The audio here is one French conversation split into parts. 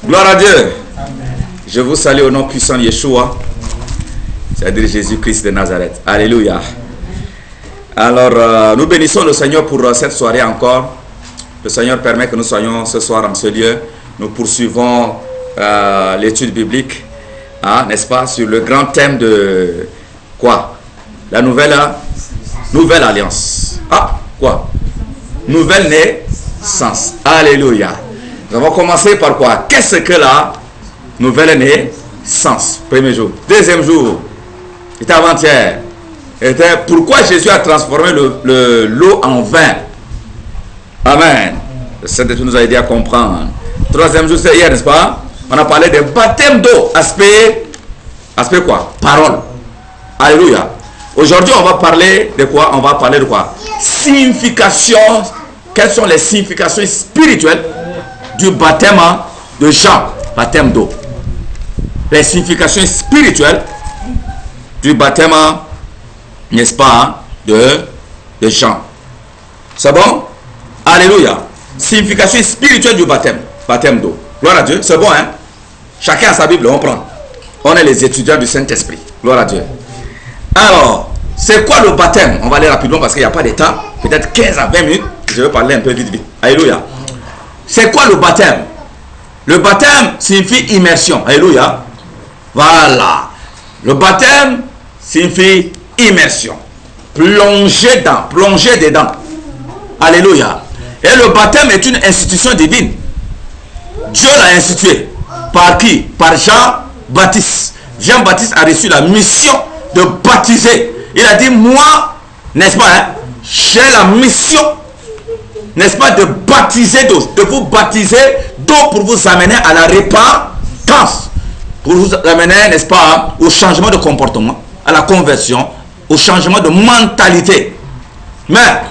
Gloire à Dieu. Je vous salue au nom puissant de Yeshua, c'est-à-dire Jésus-Christ de Nazareth. Alléluia. Alors, nous bénissons le Seigneur pour cette soirée encore. Le Seigneur permet que nous soyons ce soir en ce lieu. Nous poursuivons l'étude biblique, n'est-ce pas, sur le grand thème de quoi? La nouvelle alliance. Quoi? Nouvelle naissance. Alléluia. Nous avons commencé par quoi? Qu'est-ce que la nouvelle naissance? Premier jour. Deuxième jour, c'était avant-hier. Était pourquoi Jésus a transformé l'eau en vin. Amen. Le Saint-Esprit nous a aidé à comprendre. Troisième jour, c'est hier, n'est-ce pas? On a parlé de baptême d'eau. Aspect quoi? Parole. Alléluia. Aujourd'hui, on va parler de quoi? On va parler de quoi? Signification. Quelles sont les significations spirituelles du baptême de Jean? Baptême d'eau. Les significations spirituelles du baptême, n'est-ce pas, de Jean. C'est bon? Alléluia. Signification spirituelle du baptême. Baptême d'eau. Gloire à Dieu. C'est bon, hein? Chacun a sa Bible, on prend. On est les étudiants du Saint-Esprit. Gloire à Dieu. Alors, c'est quoi le baptême? On va aller rapidement parce qu'il n'y a pas de temps. Peut-être 15 à 20 minutes. Je vais parler un peu vite. Alléluia. C'est quoi le baptême? Le baptême signifie immersion. Alléluia. Voilà. Le baptême signifie immersion. Plonger dedans. Alléluia. Et le baptême est une institution divine. Dieu l'a institué. Par qui? Par Jean-Baptiste. Jean-Baptiste a reçu la mission de baptiser. Il a dit, moi, n'est-ce pas, hein, j'ai la mission, n'est-ce pas, de baptiser d'eau, de vous baptiser d'eau pour vous amener à la repentance, pour vous amener, n'est-ce pas, au changement de comportement, à la conversion, au changement de mentalité. Mais,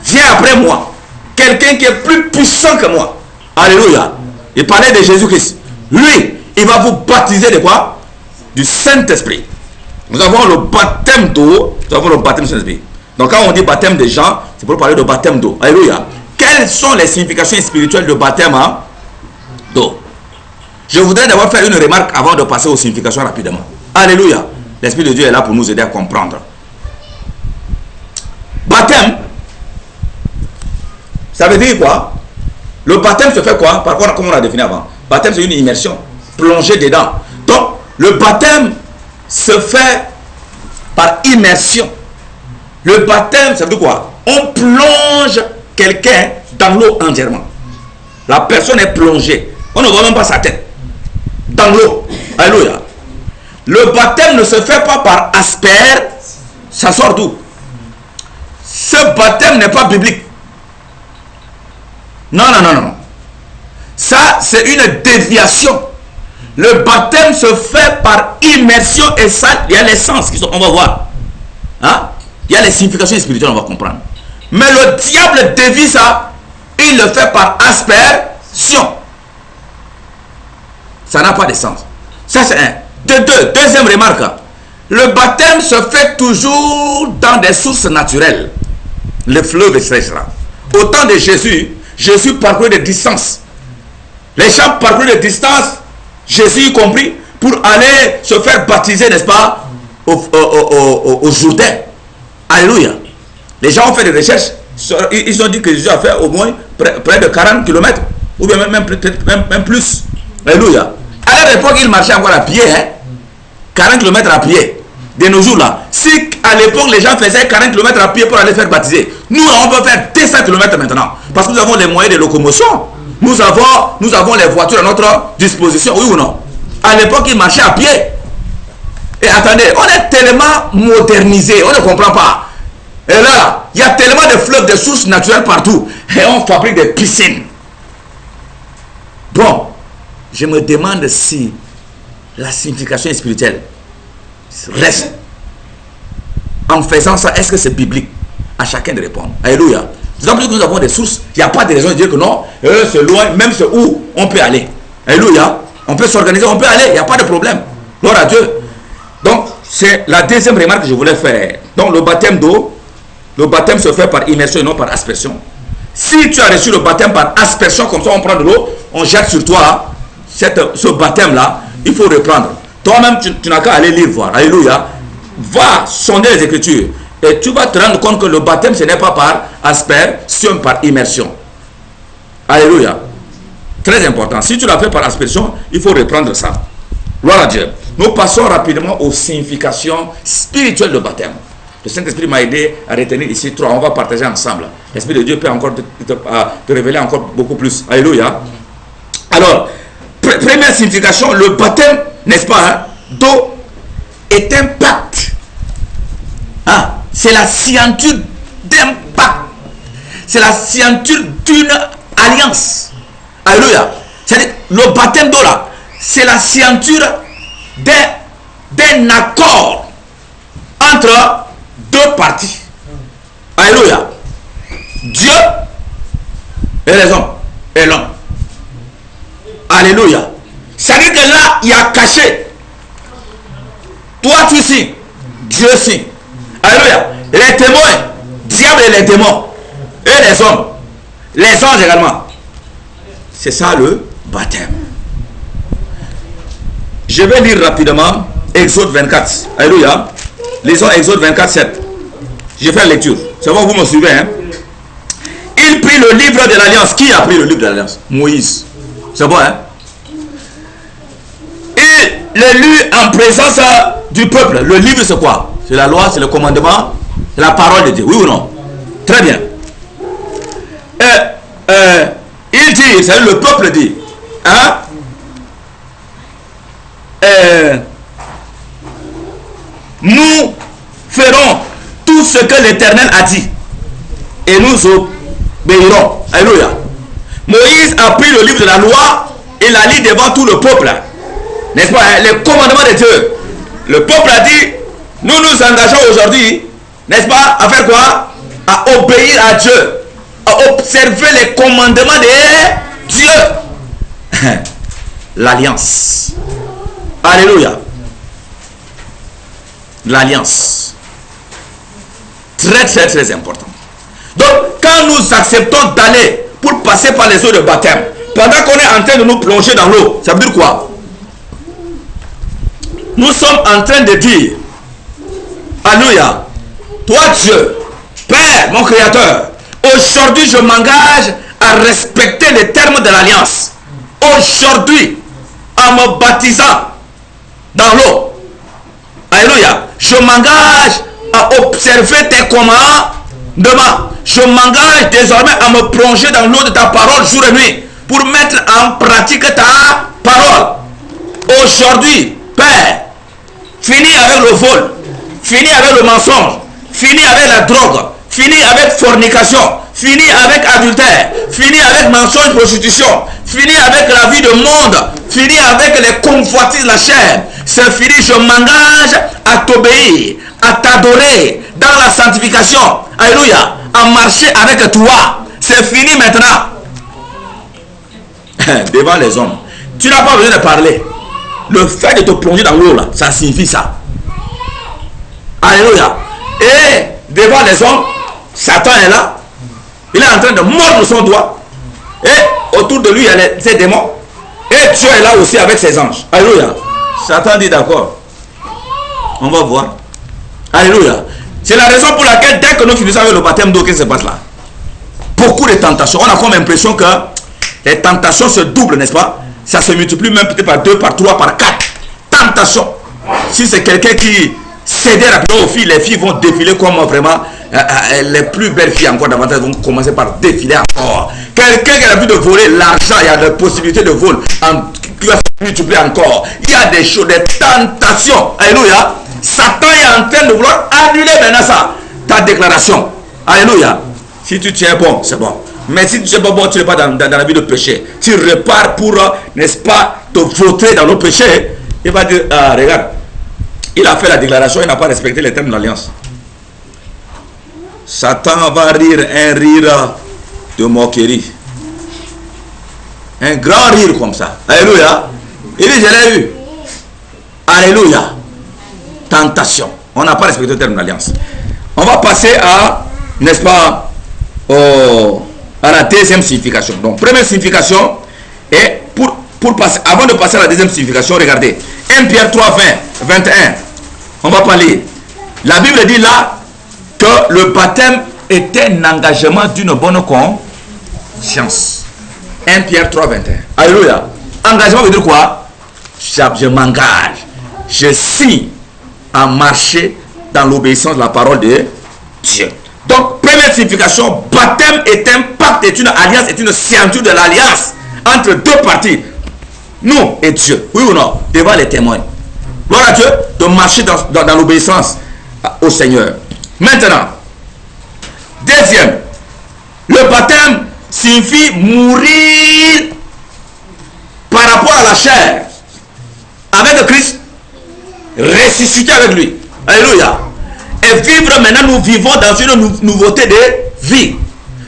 viens après moi, quelqu'un qui est plus puissant que moi. Alléluia. Il parlait de Jésus-Christ. Lui, il va vous baptiser de quoi? Du Saint-Esprit. Nous avons le baptême d'eau, nous avons le baptême du Saint-Esprit. Donc quand on dit baptême de Jean, c'est pour parler de baptême d'eau. Alléluia. Quelles sont les significations spirituelles de baptême d'eau? Je voudrais d'abord faire une remarque avant de passer aux significations rapidement. Alléluia. L'Esprit de Dieu est là pour nous aider à comprendre. Baptême, ça veut dire quoi? Le baptême se fait quoi? Par contre, comme on l'a défini avant, baptême c'est une immersion, plonger dedans. Donc, le baptême se fait par immersion. Le baptême, ça veut dire quoi? On plonge quelqu'un dans l'eau entièrement. La personne est plongée. On ne voit même pas sa tête. Dans l'eau. Alléluia. Le baptême ne se fait pas par asper. Ça sort d'où? Ce baptême n'est pas biblique. Non. Ça, c'est une déviation. Le baptême se fait par immersion et ça, il y a les sens qui sont, on va voir. Hein? Il y a les significations spirituelles, on va comprendre. Mais le diable dévie ça, il le fait par aspersion. Ça n'a pas de sens. Ça, c'est un. Deuxième remarque. Le baptême se fait toujours dans des sources naturelles. Les fleuves, etc. Au temps de Jésus, Jésus parcourait des distances. Les gens parcouraient des distances, Jésus y compris, pour aller se faire baptiser, n'est-ce pas, au Jourdain. Alléluia. Les gens ont fait des recherches, ils ont dit que Jésus a fait au moins près de 40 km, ou bien même plus. Alléluia. À l'époque, il marchait encore à pied, hein? 40 km à pied. De nos jours là, si à l'époque les gens faisaient 40 km à pied pour aller faire baptiser, nous on peut faire 200 km maintenant, parce que nous avons les moyens de locomotion. Nous avons les voitures à notre disposition, oui ou non? À l'époque, ils marchaient à pied. Et attendez, on est tellement modernisé, on ne comprend pas. Et là, il y a tellement de fleuves, de sources naturelles partout. Et on fabrique des piscines. Bon, je me demande si la signification spirituelle reste. En faisant ça, est-ce que c'est biblique? À chacun de répondre. Alléluia. D'autant plus que nous avons des sources, il n'y a pas de raison de dire que non, c'est loin, même c'est où on peut aller. Alléluia. On peut s'organiser, on peut aller, il n'y a pas de problème. Gloire à Dieu. Donc, c'est la deuxième remarque que je voulais faire. Donc, le baptême d'eau, le baptême se fait par immersion et non par aspersion. Si tu as reçu le baptême par aspersion, comme ça on prend de l'eau, on jette sur toi, ce baptême-là, il faut reprendre. Toi-même, tu n'as qu'à aller lire, voir. Alléluia. Va sonder les Écritures. Et tu vas te rendre compte que le baptême, ce n'est pas par aspersion, par immersion. Alléluia. Très important. Si tu l'as fait par aspersion, il faut reprendre ça. Gloire à Dieu. Nous passons rapidement aux significations spirituelles du baptême. Le Saint-Esprit m'a aidé à retenir ici 3. On va partager ensemble. L'Esprit de Dieu peut encore te révéler encore beaucoup plus. Alléluia. Alors, première signification, le baptême, n'est-ce pas, hein, d'eau est un pacte. Hein? C'est la signature d'un pacte. C'est la signature d'une alliance. Alléluia. C'est-à-dire, le baptême d'eau là, c'est la signature d'un accord entre deux parties. Alléluia. Dieu et les hommes et l'homme. Alléluia. C'est-à-dire que là, il y a caché. Toi, tu signes. Dieu signe. Alléluia. Les témoins, diable et les démons. Et les hommes. Les anges également. C'est ça le baptême. Je vais lire rapidement Exode 24. Alléluia. Lisons Exode 24, 7. Je fais la lecture. C'est bon, vous me suivez, hein? Il prit le livre de l'Alliance. Qui a pris le livre de l'Alliance? Moïse. C'est bon, hein? Il le lut en présence du peuple. Le livre, c'est quoi? C'est la loi, c'est le commandement, c'est la parole de Dieu. Oui ou non? Très bien. Il dit, c'est le peuple dit, hein? Nous ferons tout ce que l'Éternel a dit et nous obéirons. Alléluia. Moïse a pris le livre de la loi et l'a lu devant tout le peuple. N'est-ce pas, hein? Les commandements de Dieu. Le peuple a dit, nous nous engageons aujourd'hui, n'est-ce pas, à faire quoi? À obéir à Dieu, à observer les commandements de Dieu. L'alliance. Alléluia. L'alliance. Très très très important. Donc quand nous acceptons d'aller pour passer par les eaux de baptême, pendant qu'on est en train de nous plonger dans l'eau, ça veut dire quoi? Nous sommes en train de dire, alléluia, toi Dieu, Père, mon Créateur, aujourd'hui je m'engage à respecter les termes de l'alliance. Aujourd'hui, en me baptisant dans l'eau, alléluia, je m'engage à observer tes commandements. Je m'engage désormais à me plonger dans l'eau de ta parole jour et nuit pour mettre en pratique ta parole. Aujourd'hui, Père, fini avec le vol, fini avec le mensonge, fini avec la drogue, fini avec fornication, fini avec adultère, fini avec mensonge, prostitution, fini avec la vie de monde, fini avec les convoitises de la chair. C'est fini, je m'engage à t'obéir, à t'adorer dans la sanctification. Alléluia, à marcher avec toi. C'est fini maintenant. Devant les hommes, tu n'as pas besoin de parler. Le fait de te plonger dans l'eau là, ça signifie ça. Alléluia. Et devant les hommes, Satan est là. Il est en train de mordre son doigt. Et autour de lui, il y a ses démons. Et Dieu est là aussi avec ses anges. Alléluia. Satan dit d'accord. On va voir. Alléluia. C'est la raison pour laquelle dès que nous finissons avec le baptême d'eau, qu'est-ce qui se passe là? Beaucoup de tentations. On a comme l'impression que les tentations se doublent, n'est-ce pas? Ça se multiplie même peut-être par 2, par 3, par 4. Tentations. Si c'est quelqu'un qui cédait rapidement aux filles, les filles vont défiler comme vraiment les plus belles filles encore davantage vont commencer par défiler encore. Quelqu'un qui a l'habitude de voler l'argent, il y a des possibilités de vol qui va se multiplier encore. Il y a des choses, des tentations. Alléluia. Satan est en train de vouloir annuler maintenant ça, ta déclaration. Alléluia. Si tu tiens bon, c'est bon. Mais si tu tiens pas bon, tu n'es pas dans la vie de péché. Tu repars pour, n'est-ce pas, te vautrer dans le péché. Il va dire, ah, regarde, il a fait la déclaration, il n'a pas respecté les termes de l'alliance. Satan va rire un rire de moquerie. Un grand rire comme ça. Alléluia. Il dit, je l'ai eu. Alléluia. Tentation. On n'a pas respecté le terme de l'alliance. On va passer à, n'est-ce pas, à la deuxième signification. Donc, première signification est pour avant de passer à la deuxième signification, regardez. 1 Pierre 3, 20, 21. On va pas lire. La Bible dit là que le baptême est un engagement d'une bonne conscience. 1 Pierre 3, 21. Alléluia. Engagement veut dire quoi? Je m'engage. Je signe à marcher dans l'obéissance de la parole de Dieu. Donc, première signification, baptême est un pacte, est une alliance, est une signature de l'alliance entre deux parties. Nous et Dieu. Oui ou non? Devant les témoins. Gloire à Dieu, de marcher dans l'obéissance au Seigneur. Maintenant, deuxième, le baptême signifie mourir par rapport à la chair avec Christ, ressusciter avec lui. Alléluia. Et vivre maintenant, nous vivons dans une nouveauté de vie.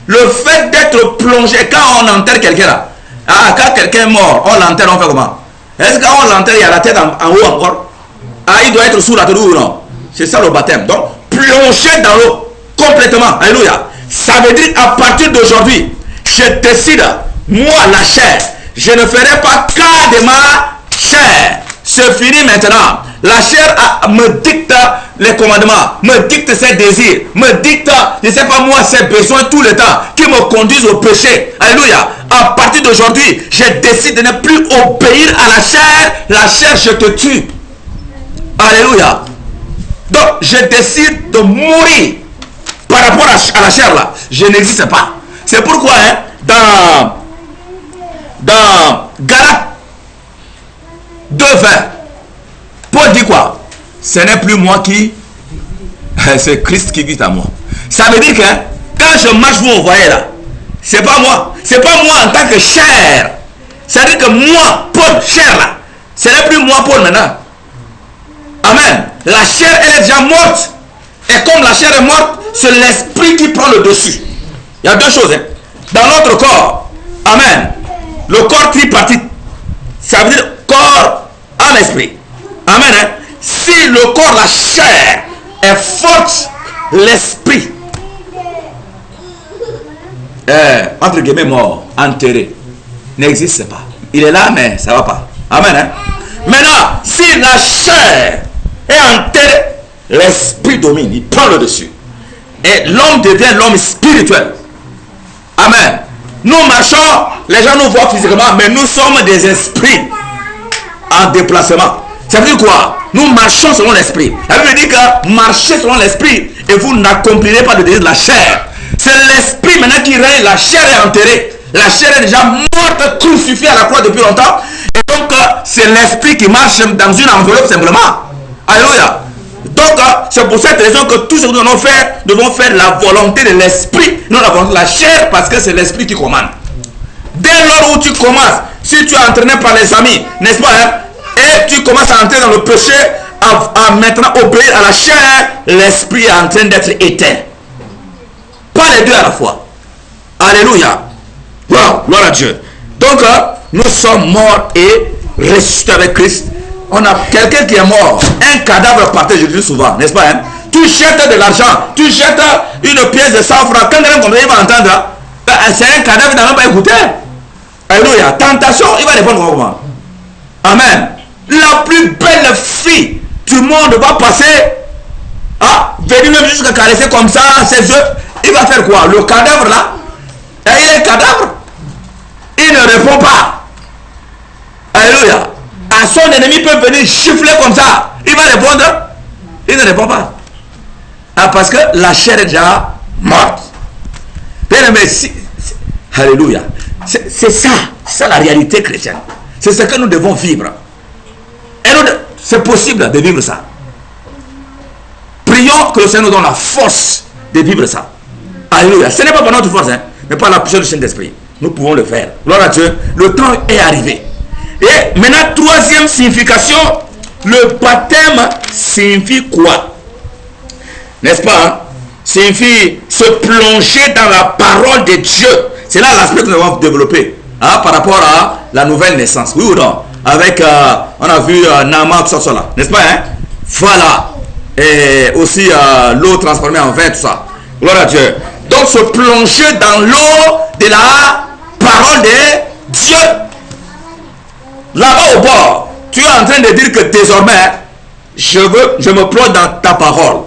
Le fait d'être plongé, quand on enterre quelqu'un là, quand quelqu'un est mort, on l'enterre, on fait comment? Est-ce qu'on l'enterre, il y a la tête en haut encore? Il doit être sous la tête ou non? C'est ça le baptême. Donc, plonger dans l'eau complètement. Alléluia. Ça veut dire à partir d'aujourd'hui, je décide, moi la chair, je ne ferai pas cas de ma chair. C'est fini maintenant. La chair me dicte les commandements, me dicte ses désirs, me dicte, je ne sais pas moi, ses besoins tout le temps, qui me conduisent au péché. Alléluia. À partir d'aujourd'hui, je décide de ne plus obéir à la chair. La chair, je te tue. Alléluia. Donc, je décide de mourir par rapport à la chair là. Je n'existe pas. C'est pourquoi, hein, dans Galates 2:20, Paul dit quoi? Ce n'est plus moi qui... C'est Christ qui vit à moi. Ça veut dire que quand je marche, vous voyez là, c'est pas moi. C'est pas moi en tant que chair. Ça veut dire que moi, Paul, chair là, ce n'est plus moi, Paul maintenant. Amen. La chair, elle est déjà morte. Et comme la chair est morte, c'est l'esprit qui prend le dessus. Il y a deux choses. Hein. Dans notre corps, amen, le corps tripartite, ça veut dire corps, âme, esprit. Amen. Hein. Si le corps, la chair, est forte, l'esprit, entre guillemets, mort, enterré, n'existe pas. Il est là, mais ça ne va pas. Amen. Hein. Maintenant, si la chair est enterrée, l'esprit domine, il prend le dessus. Et l'homme devient l'homme spirituel. Amen. Nous marchons, les gens nous voient physiquement, mais nous sommes des esprits en déplacement. Ça veut dire quoi? Nous marchons selon l'esprit. La Bible dit que marchez selon l'esprit et vous n'accomplirez pas le désir de la chair. C'est l'esprit maintenant qui règne, la chair est enterrée. La chair est déjà morte, crucifiée à la croix depuis longtemps. Et donc, c'est l'esprit qui marche dans une enveloppe simplement. Alléluia. Donc, c'est pour cette raison que tout ce que nous devons faire la volonté de l'esprit, non la volonté de la chair, parce que c'est l'esprit qui commande. Dès lors où tu commences, si tu es entraîné par les amis, n'est-ce pas, hein, et tu commences à entrer dans le péché, à maintenant obéir à la chair, l'esprit est en train d'être éteint. Pas les deux à la fois. Alléluia. Wow, gloire à Dieu. Donc, nous sommes morts et ressuscités avec Christ. On a quelqu'un qui est mort, un cadavre par terre, je dis souvent, n'est-ce pas, hein? Tu jettes de l'argent, tu jettes une pièce de 100 francs, quand quelqu'un comme ça, il va entendre, c'est un cadavre, il n'a même pas écouté. Alléluia. Tentation, il va répondre comment? Amen. La plus belle fille du monde va passer, venir même jusqu'à caresser comme ça ses yeux. Il va faire quoi? Le cadavre là, il est cadavre. Il ne répond pas. Alléluia. À son ennemi peut venir chiffler comme ça. Il va répondre. Il ne répond pas. Parce que la chair est déjà morte. Bien aimé, alléluia. C'est ça la réalité chrétienne. C'est ce que nous devons vivre. Et c'est possible de vivre ça. Prions que le Seigneur nous donne la force de vivre ça. Alléluia. Ce n'est pas par notre force, hein, mais par la puissance du Saint-Esprit. Nous pouvons le faire. Gloire à Dieu. Le temps est arrivé. Et maintenant, troisième signification, le baptême signifie quoi? N'est-ce pas, hein? Signifie se plonger dans la parole de Dieu. C'est là l'aspect que nous avons développé, hein, par rapport à la nouvelle naissance. Oui ou non? Avec, on a vu Nama, tout ça, là. N'est-ce pas, hein? Voilà. Et aussi l'eau transformée en vin, tout ça. Gloire à Dieu. Donc, se plonger dans l'eau de la parole de Dieu. là-bas au bord, tu es en train de dire que désormais, je me plonge dans ta parole.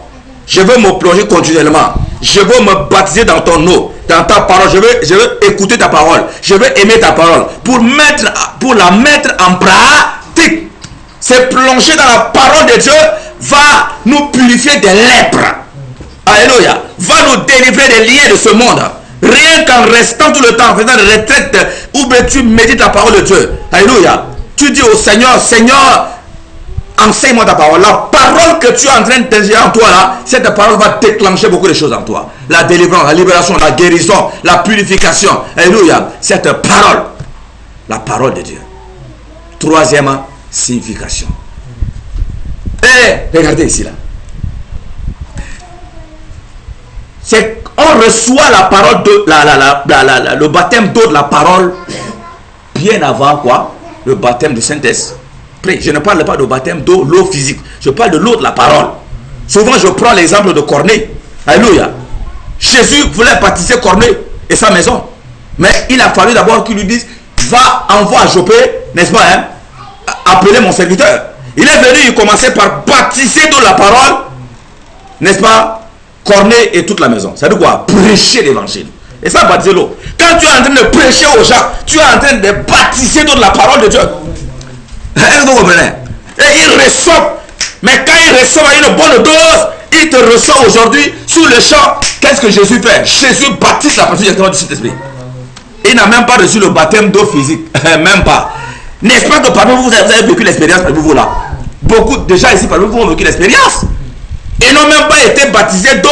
Je veux me plonger continuellement. Je veux me baptiser dans ton eau, dans ta parole. Je veux écouter ta parole. Je veux aimer ta parole. Pour la mettre en pratique. C'est plonger dans la parole de Dieu va nous purifier des lèpres. Alléluia. Va nous délivrer des liens de ce monde. Rien qu'en restant tout le temps en faisant des retraites où tu médites la parole de Dieu. Alléluia. Tu dis au Seigneur, Seigneur, enseigne-moi ta parole. La parole que tu es en train d'ingérer en toi là, cette parole va déclencher beaucoup de choses en toi. La délivrance, la libération, la guérison, la purification. Alléluia. Cette parole. La parole de Dieu. Troisième signification. Et regardez ici là. C'est on reçoit la parole de le baptême d'eau de la parole bien avant quoi? Le baptême du Saint-Esprit. Je ne parle pas de baptême d'eau, l'eau physique. Je parle de l'eau de la parole. Souvent je prends l'exemple de Corneille. Alléluia. Jésus voulait baptiser Corneille et sa maison. Mais il a fallu d'abord qu'il lui dise, va, envoie à Joppé, n'est-ce pas, hein, appeler mon serviteur. Il est venu, il commençait par baptiser de la parole, n'est-ce pas, Corneille et toute la maison. Ça veut dire quoi? Prêcher l'évangile. Et ça, baptiser l'eau. Quand tu es en train de prêcher aux gens, tu es en train de baptiser de la parole de Dieu. Est-ce que vous comprenez? Et il reçoit. Mais quand il reçoit une bonne dose, il te reçoit aujourd'hui sur le champ. Qu'est-ce que Jésus fait? Jésus baptise la personne directement du Saint-Esprit. Il n'a même pas reçu le baptême d'eau physique. Même pas. N'est-ce pas que parmi vous, vous avez vécu l'expérience parmi vous là? Beaucoup déjà ici parmi vous ont vécu l'expérience. Ils n'ont même pas été baptisés d'eau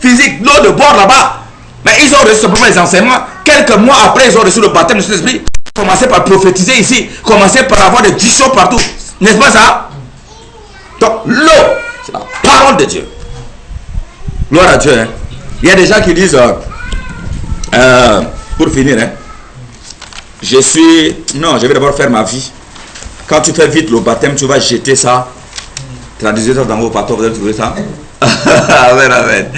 physique, l'eau de bord là-bas. Mais ils ont reçu simplement les enseignements. Quelques mois après, ils ont reçu le baptême du Saint-Esprit. Commencez par prophétiser ici. Commencez par avoir des visions partout. N'est-ce pas ça? Donc, l'eau, c'est la parole de Dieu. Gloire à Dieu. Hein? Il y a des gens qui disent, pour finir, hein, non, je vais d'abord faire ma vie. Quand tu fais vite le baptême, tu vas jeter ça. Traduisez ça dans vos bateaux, vous allez trouver ça. Amen, amen.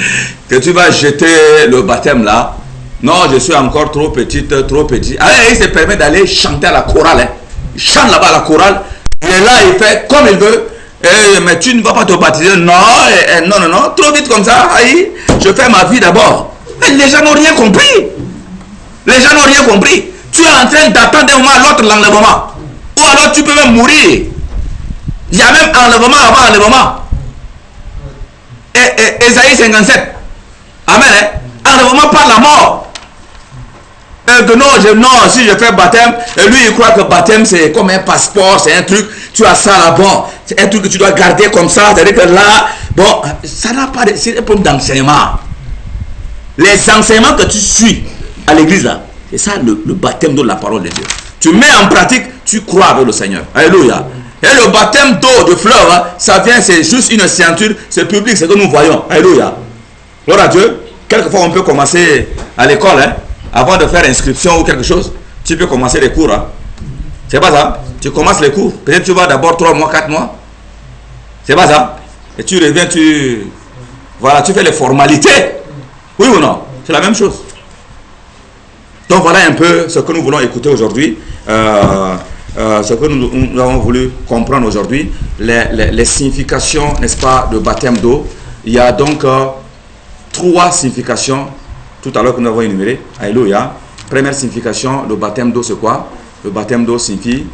Que tu vas jeter le baptême là. Non, je suis encore trop petite, trop petit. Allez, il se permet d'aller chanter à la chorale. Hein. Il chante là-bas à la chorale. Il est là, il fait comme il veut. Mais tu ne vas pas te baptiser. Non, non. Trop vite comme ça. Aïe, je fais ma vie d'abord. Mais les gens n'ont rien compris. Les gens n'ont rien compris. Tu es en train d'attendre un moment à l'autre l'enlèvement. Ou alors tu peux même mourir. Il y a même enlèvement avant enlèvement. Et Ésaïe 57. Amen. Hein? Enlèvement par la mort. Que non, si je fais baptême, et lui il croit que baptême c'est comme un passeport, c'est un truc, tu as ça là-bas, c'est un truc que tu dois garder comme ça, c'est-à-dire que là, bon, ça n'a pas de, c'est un problème d'enseignement. Les enseignements que tu suis à l'église là, c'est ça le baptême de la parole de Dieu. Tu mets en pratique, tu crois avec le Seigneur. Alléluia. Et le baptême d'eau de fleuve, hein, ça vient, c'est juste une ceinture, c'est public, c'est que nous voyons. Alléluia. Gloire à Dieu. Quelquefois on peut commencer à l'école, hein. Avant de faire inscription ou quelque chose, tu peux commencer les cours. Hein. C'est pas ça? Tu commences les cours. Peut-être tu vas d'abord 3 mois, 4 mois. C'est pas ça? Et tu reviens, voilà, tu fais les formalités. Oui ou non? C'est la même chose. Donc voilà un peu ce que nous voulons écouter aujourd'hui. Ce que nous avons voulu comprendre aujourd'hui. Les significations, n'est-ce pas, de baptême d'eau. Il y a donc 3 significations. Tout à l'heure que nous avons énuméré. Alléluia. Première signification, le baptême d'eau c'est quoi? Le baptême d'eau signifie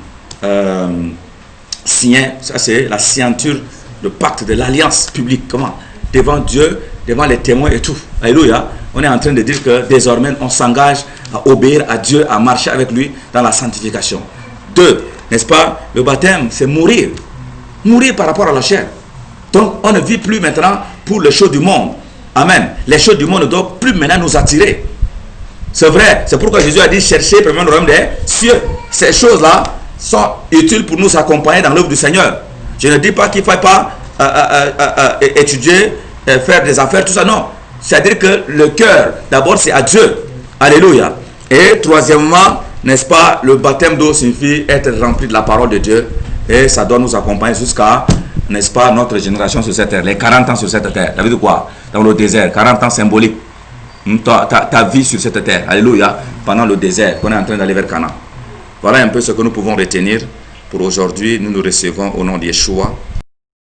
signer, ça c'est la signature, le pacte de l'alliance publique. Comment? Devant Dieu, devant les témoins et tout. Alléluia. On est en train de dire que désormais on s'engage à obéir à Dieu, à marcher avec lui dans la sanctification. 2, n'est-ce pas? Le baptême c'est mourir. Mourir par rapport à la chair. Donc on ne vit plus maintenant pour les choses du monde. Amen. Les choses du monde ne doivent plus maintenant nous attirer. C'est vrai. C'est pourquoi Jésus a dit chercher premièrement le royaume des cieux. Ces choses-là sont utiles pour nous accompagner dans l'œuvre du Seigneur. Je ne dis pas qu'il ne faille pas étudier, faire des affaires, tout ça. Non. C'est-à-dire que le cœur, d'abord, c'est à Dieu. Alléluia. Et troisièmement, n'est-ce pas, le baptême d'eau signifie être rempli de la parole de Dieu. Et ça doit nous accompagner jusqu'à, n'est-ce pas, notre génération sur cette terre. Les 40 ans sur cette terre. Ça veut dire quoi? Dans le désert, 40 ans symbolique. Ta vie sur cette terre. Alléluia. Pendant le désert, qu'on est en train d'aller vers Canaan. Voilà un peu ce que nous pouvons retenir Pour aujourd'hui, nous nous recevons au nom de Yeshua.